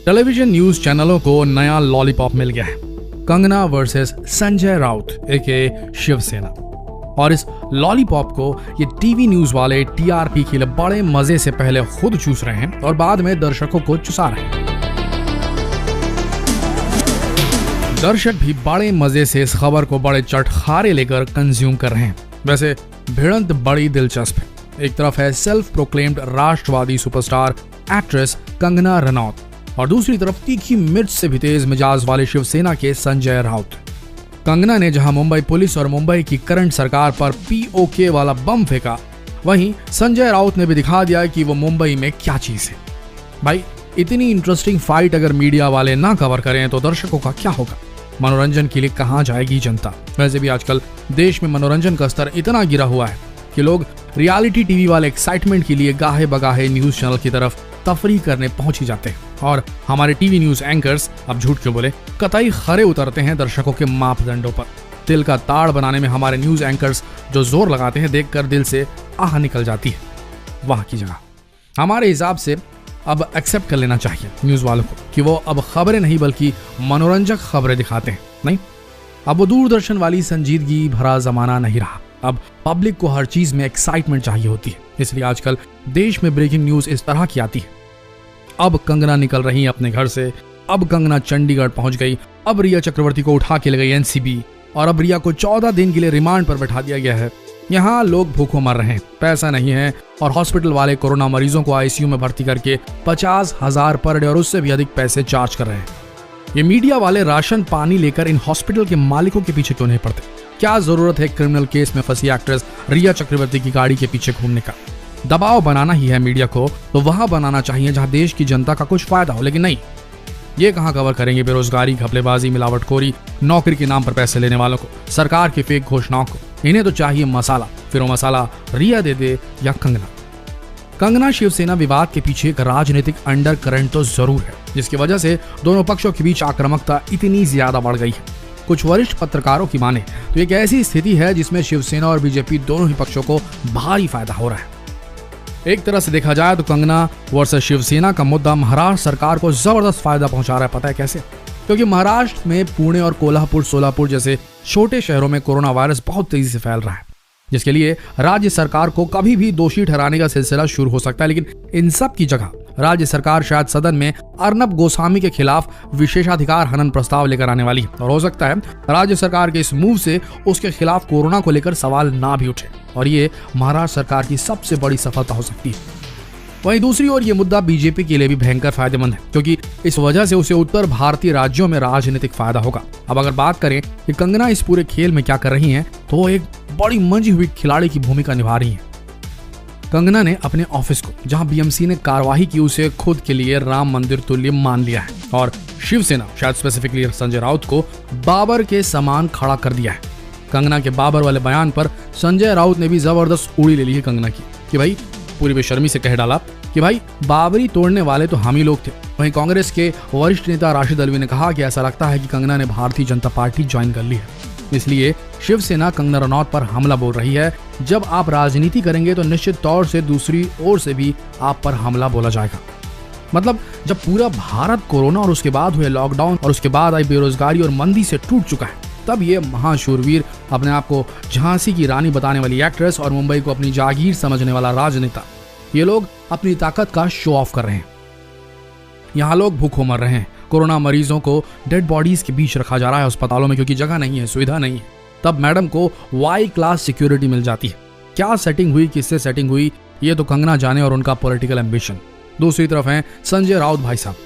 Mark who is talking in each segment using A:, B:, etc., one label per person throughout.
A: Television news चैनलों को नया लॉलीपॉप मिल गया है, कंगना वर्सेस संजय राउत एके शिवसेना। और इस लॉलीपॉप को ये टीवी न्यूज वाले टीआरपी के लिए बड़े मजे से पहले खुद चूस रहे हैं और बाद में दर्शकों को चुसा रहे हैं। दर्शक भी बड़े मजे से इस खबर को बड़े चटखारे लेकर कंज्यूम कर रहे हैं। वैसे भिड़ंत बड़ी दिलचस्प है। एक तरफ है सेल्फ प्रोक्लेम्ड राष्ट्रवादी सुपरस्टार एक्ट्रेस कंगना रनौत और दूसरी तरफ तीखी मिर्च से भी तेज मिजाज वाले शिवसेना के संजय राउत। कंगना ने जहां मुंबई पुलिस और मुंबई की करंट सरकार पर पीओके वाला बम फेंका, वहीं संजय राउत ने भी दिखा दिया कि वो मुंबई में क्या चीज है। भाई, इतनी इंटरेस्टिंग फाइट अगर मीडिया वाले ना कवर करें तो दर्शकों का क्या होगा? मनोरंजन के लिए कहां जाएगी जनता? वैसे भी आजकल देश में मनोरंजन का स्तर इतना गिरा हुआ है कि लोग रियलिटी टीवी वाले एक्साइटमेंट के लिए गाहे बगाहे न्यूज चैनल की तरफ तफरी करने पहुंच ही जाते हैं। और हमारे टीवी न्यूज एंकर्स, अब झूठ क्यों बोले, कतई खरे उतरते हैं दर्शकों के मापदंडों पर। दिल का ताड़ बनाने में हमारे न्यूज एंकर्स जो जोर लगाते हैं, देखकर दिल से आह निकल जाती है। वहां की जगह हमारे हिसाब से अब एक्सेप्ट कर लेना चाहिए न्यूज वालों को कि वो अब खबरें नहीं बल्कि मनोरंजक खबरें दिखाते हैं। नहीं, अब वो दूरदर्शन वाली संजीदगी भरा जमाना नहीं रहा। अब पब्लिक को हर चीज में एक्साइटमेंट चाहिए होती है, इसलिए आजकल देश में ब्रेकिंग न्यूज इस तरह की आती है। अब कंगना निकल रही है अपने घर से, अब कंगना चंडीगढ़ पहुंच गई, अब रिया चक्रवर्ती को उठा के ले गई एनसीबी और अब रिया को 14 दिन के लिए रिमांड पर बैठा दिया गया है। यहाँ लोग भूखों मर रहे हैं, पैसा नहीं है और हॉस्पिटल वाले कोरोना मरीजों को आईसीयू में भर्ती करके 50,000 पर डे और उससे भी अधिक पैसे चार्ज कर रहे हैं। ये मीडिया वाले राशन पानी लेकर इन हॉस्पिटल के मालिकों के पीछे क्यों नहीं पड़ते? क्या जरूरत है क्रिमिनल केस में फंसी एक्ट्रेस रिया चक्रवर्ती की गाड़ी के पीछे घूमने का? दबाव बनाना ही है मीडिया को तो वहां बनाना चाहिए जहां देश की जनता का कुछ फायदा हो, लेकिन नहीं, ये कहां कवर करेंगे बेरोजगारी, घपलेबाजी, मिलावटखोरी, नौकरी के नाम पर पैसे लेने वालों को, सरकार की फेक घोषणाओं को। इन्हें तो चाहिए मसाला, फिर वो मसाला रिया दे दे या कंगना। कंगना शिवसेना विवाद के पीछे एक राजनीतिक अंडर करंट तो जरूर है, जिसकी वजह से दोनों पक्षों के बीच आक्रामकता इतनी ज्यादा बढ़ गई है। कुछ वरिष्ठ पत्रकारों की माने तो एक ऐसी स्थिति है जिसमें शिवसेना और बीजेपी दोनों ही पक्षों को भारी फायदा हो रहा है। एक तरह से देखा जाए तो कंगना वर्सेस शिवसेना का मुद्दा महाराष्ट्र सरकार को जबरदस्त फायदा पहुंचा रहा है। पता है कैसे? क्योंकि महाराष्ट्र में पुणे और कोल्हापुर, सोलापुर जैसे छोटे शहरों में कोरोना वायरस बहुत तेजी से फैल रहा है, जिसके लिए राज्य सरकार को कभी भी दोषी ठहराने का सिलसिला शुरू हो सकता है। लेकिन इन सब की जगह राज्य सरकार शायद सदन में अर्नब गोस्वामी के खिलाफ विशेषाधिकार हनन प्रस्ताव लेकर आने वाली है और हो सकता है राज्य सरकार के इस मूव से उसके खिलाफ कोरोना को लेकर सवाल ना भी उठे और ये महाराष्ट्र सरकार की सबसे बड़ी सफलता हो सकती है। वहीं दूसरी ओर ये मुद्दा बीजेपी के लिए भी भयंकर फायदेमंद है, क्योंकि इस वजह से उसे उत्तर भारतीय राज्यों में राजनीतिक फायदा होगा। अब अगर बात करें कि कंगना इस पूरे खेल में क्या कर रही हैं, तो वो एक बड़ी मंजी हुई खिलाड़ी की भूमिका निभा रही हैं। कंगना ने अपने ऑफिस को, जहां बीएमसी ने कार्यवाही की, उसे खुद के लिए राम मंदिर तुल्य मान लिया है और शिवसेना, शायद स्पेसिफिकली संजय राउत को बाबर के समान खड़ा कर दिया है। कंगना के बाबर वाले बयान पर संजय राउत ने भी जबरदस्त उड़ी ले ली है कंगना की, कि भाई पूरी बेशर्मी से कह डाला कि भाई बाबरी तोड़ने वाले तो हम ही लोग थे। वहीं कांग्रेस के वरिष्ठ नेता राशिद अल्वी ने कहा कि ऐसा लगता है कि कंगना ने भारतीय जनता पार्टी ज्वाइन कर ली है, इसलिए शिवसेना कंगना रनौत पर हमला बोल रही है। जब आप राजनीति करेंगे तो निश्चित तौर से दूसरी ओर से भी आप पर हमला बोला जाएगा। मतलब जब पूरा भारत कोरोना और उसके बाद हुए लॉकडाउन और उसके बाद आई बेरोजगारी और मंदी से टूट चुका है, तब ये महाशूरवीर, अपने आप को झांसी की रानी बताने वाली एक्ट्रेस और मुंबई को अपनी जागीर समझने वाला राजनेता, ये लोग अपनी ताकत का शो ऑफ कर रहे हैं। यहाँ लोग भूखों मर रहे हैं, कोरोना मरीजों को डेड बॉडीज के बीच रखा जा रहा है अस्पतालों में, क्योंकि जगह नहीं है, सुविधा नहीं है। तब मैडम को वाई क्लास सिक्योरिटी मिल जाती है। क्या सेटिंग हुई, किससे सेटिंग हुई, ये तो कंगना जाने और उनका पॉलिटिकल एम्बिशन। दूसरी तरफ है संजय राउत भाई साहब।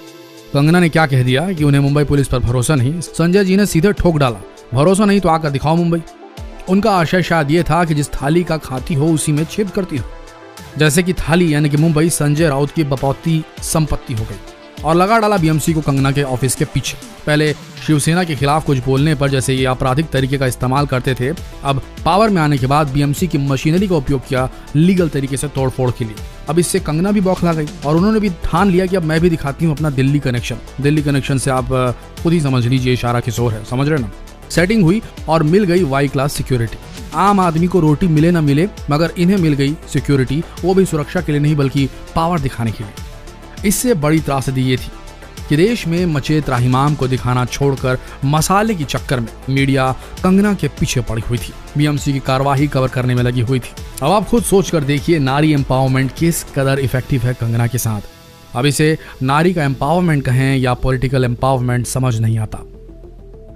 A: कंगना ने क्या कह दिया कि उन्हें मुंबई पुलिस पर भरोसा नहीं, संजय जी ने सीधे ठोक डाला, भरोसा नहीं तो आकर दिखाओ मुंबई। उनका आशय शायद ये था कि जिस थाली का खाती हो उसी में छेद करती हो, जैसे कि थाली यानी कि मुंबई संजय राउत की बपौती संपत्ति हो गई और लगा डाला बीएमसी को कंगना के ऑफिस के पीछे। पहले शिवसेना के खिलाफ कुछ बोलने पर जैसे ये आपराधिक तरीके का इस्तेमाल करते थे, अब पावर में आने के बाद बीएमसी की मशीनरी का उपयोग किया लीगल तरीके से तोड़फोड़ के लिए। अब इससे कंगना भी बौखला गई और उन्होंने भी ठान लिया कि अब मैं भी दिखाती हूँ अपना दिल्ली कनेक्शन। दिल्ली कनेक्शन से आप खुद ही समझ लीजिए, इशारा किशोर है, समझ रहे ना। सेटिंग हुई और मिल गई वाई क्लास सिक्योरिटी। आम आदमी को रोटी मिले ना मिले, मगर इन्हें मिल गई सिक्योरिटी, वो भी सुरक्षा के लिए नहीं बल्कि पावर दिखाने के लिए। इससे बड़ी त्रासदी ये थी कि देश में मचे त्राहिमाम को दिखाना छोड़कर मसाले की चक्कर में मीडिया कंगना के पीछे पड़ी हुई थी, बीएमसी की कार्यवाही कवर करने में लगी हुई थी। अब आप खुद सोच कर देखिए नारी एम्पावरमेंट किस कदर इफेक्टिव है कंगना के साथ। अब इसे नारी का एम्पावरमेंट कहें या पॉलिटिकल एम्पावरमेंट समझ नहीं आता।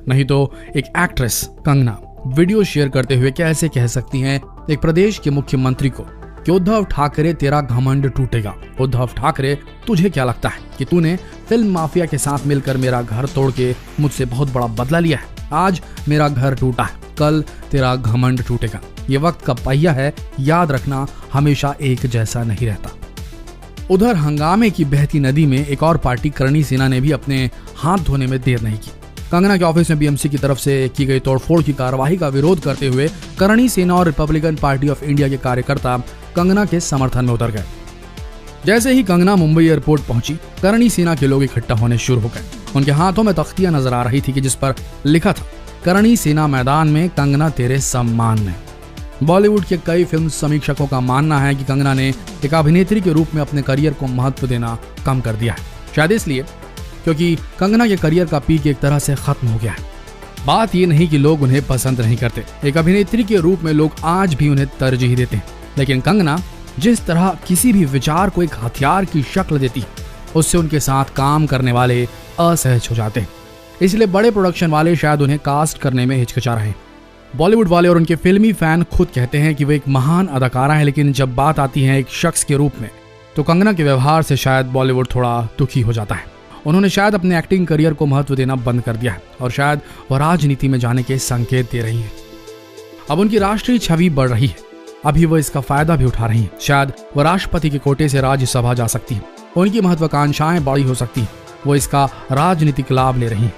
A: नहीं तो एक एक्ट्रेस कंगना वीडियो शेयर करते हुए कैसे कह सकती हैं एक प्रदेश के मुख्यमंत्री को कि उद्धव ठाकरे तेरा घमंड टूटेगा। उद्धव ठाकरे, तुझे क्या लगता है कि तूने फिल्म माफिया के साथ मिलकर मेरा घर तोड़ के मुझसे बहुत बड़ा बदला लिया है? आज मेरा घर टूटा है, कल तेरा घमंड टूटेगा। ये वक्त का पहिया है, याद रखना हमेशा एक जैसा नहीं रहता। उधर हंगामे की बहती नदी में एक और पार्टी करणी सेना ने भी अपने हाथ धोने में देर नहीं की। कंगना के ऑफिस में बीएमसी की तरफ से की गई तोड़फोड़ की कार्यवाही का विरोध करते हुए करणी सेना और रिपब्लिकन पार्टी ऑफ इंडिया के कार्यकर्ता कंगना के समर्थन में उतर गए। जैसे ही कंगना मुंबई एयरपोर्ट पहुंची, करणी सेना के लोग इकट्ठा होने शुरू हो गए। उनके हाथों में तख्तियां नजर आ रही थी कि जिस पर लिखा था करणी सेना मैदान में, कंगना तेरे सम्मान में। बॉलीवुड के कई फिल्म समीक्षकों का मानना है कि कंगना ने एक अभिनेत्री के रूप में अपने करियर को महत्व देना कम कर दिया है, शायद इसलिए क्योंकि कंगना के करियर का पीक एक तरह से खत्म हो गया है। बात ये नहीं कि लोग उन्हें पसंद नहीं करते, एक अभिनेत्री के रूप में लोग आज भी उन्हें तरजीह देते हैं, लेकिन कंगना जिस तरह किसी भी विचार को एक हथियार की शक्ल देती है, उससे उनके साथ काम करने वाले असहज हो जाते हैं। इसलिए बड़े प्रोडक्शन वाले शायद उन्हें कास्ट करने में हिचकिचा रहे हैं। बॉलीवुड वाले और उनके फिल्मी फैन खुद कहते हैं कि वे एक महान अदाकारा है, लेकिन जब बात आती है एक शख्स के रूप में तो कंगना के व्यवहार से शायद बॉलीवुड थोड़ा दुखी हो जाता है। उन्होंने शायद अपने एक्टिंग करियर को महत्व देना बंद कर दिया है और शायद वह राजनीति में जाने के संकेत दे रही है। अब उनकी राष्ट्रीय छवि बढ़ रही है, अभी वह इसका फायदा भी उठा रही है। शायद वह राष्ट्रपति के कोटे से राज्यसभा जा सकती है, उनकी महत्वाकांक्षाएं बड़ी हो सकती है, वो इसका राजनीतिक लाभ ले रही है।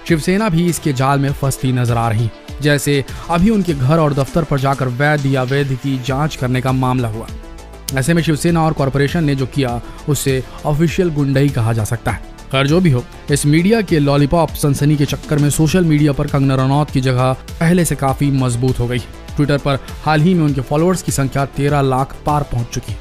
A: शिवसेना भी इसके जाल में फंसती नजर आ रही, जैसे अभी उनके घर और दफ्तर पर जाकर वैध या वैध की जांच करने का मामला हुआ। ऐसे में शिवसेना और कॉरपोरेशन ने जो किया उससे ऑफिशियल गुंडई कहा जा सकता है। खैर जो भी हो, इस मीडिया के लॉलीपॉप सनसनी के चक्कर में सोशल मीडिया पर कंगना रनौत की जगह पहले से काफी मजबूत हो गई। ट्विटर पर हाल ही में उनके फॉलोअर्स की संख्या 13 लाख पार पहुंच चुकी है।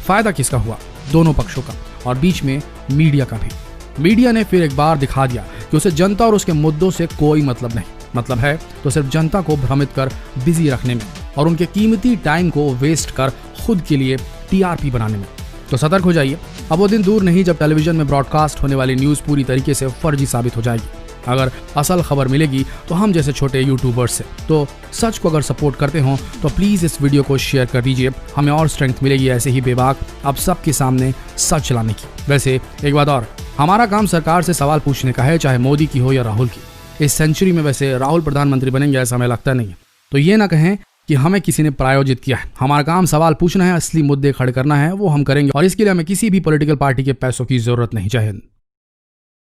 A: फायदा किसका हुआ? दोनों पक्षों का, और बीच में मीडिया का भी। मीडिया ने फिर एक बार दिखा दिया कि उसे जनता और उसके मुद्दों से कोई मतलब नहीं, मतलब है तो सिर्फ जनता को भ्रमित कर बिजी रखने में और उनके कीमती टाइम को वेस्ट कर खुद के लिए टीआरपी बनाने में। तो सतर्क हो जाइए, अब वो दिन दूर नहीं जब टेलीविजन में ब्रॉडकास्ट होने वाली न्यूज पूरी तरीके से फर्जी साबित हो जाएगी। अगर असल खबर मिलेगी तो हम जैसे छोटे यूट्यूबर्स से, तो सच को अगर सपोर्ट करते हो तो प्लीज इस वीडियो को शेयर कर दीजिए, हमें और स्ट्रेंथ मिलेगी ऐसे ही बेबाक अब सबके सामने सच लाने की। वैसे एक बात और, हमारा काम सरकार से सवाल पूछने का है, चाहे मोदी की हो या राहुल की। इस सेंचुरी में वैसे राहुल प्रधानमंत्री बनेंगे ऐसा हमें लगता नहीं है, तो ये ना कहें कि हमें किसी ने प्रायोजित किया है। हमारा काम सवाल पूछना है, असली मुद्दे खड़े करना है, वो हम करेंगे और इसके लिए हमें किसी भी पॉलिटिकल पार्टी के पैसों की जरूरत नहीं। जय हिंद।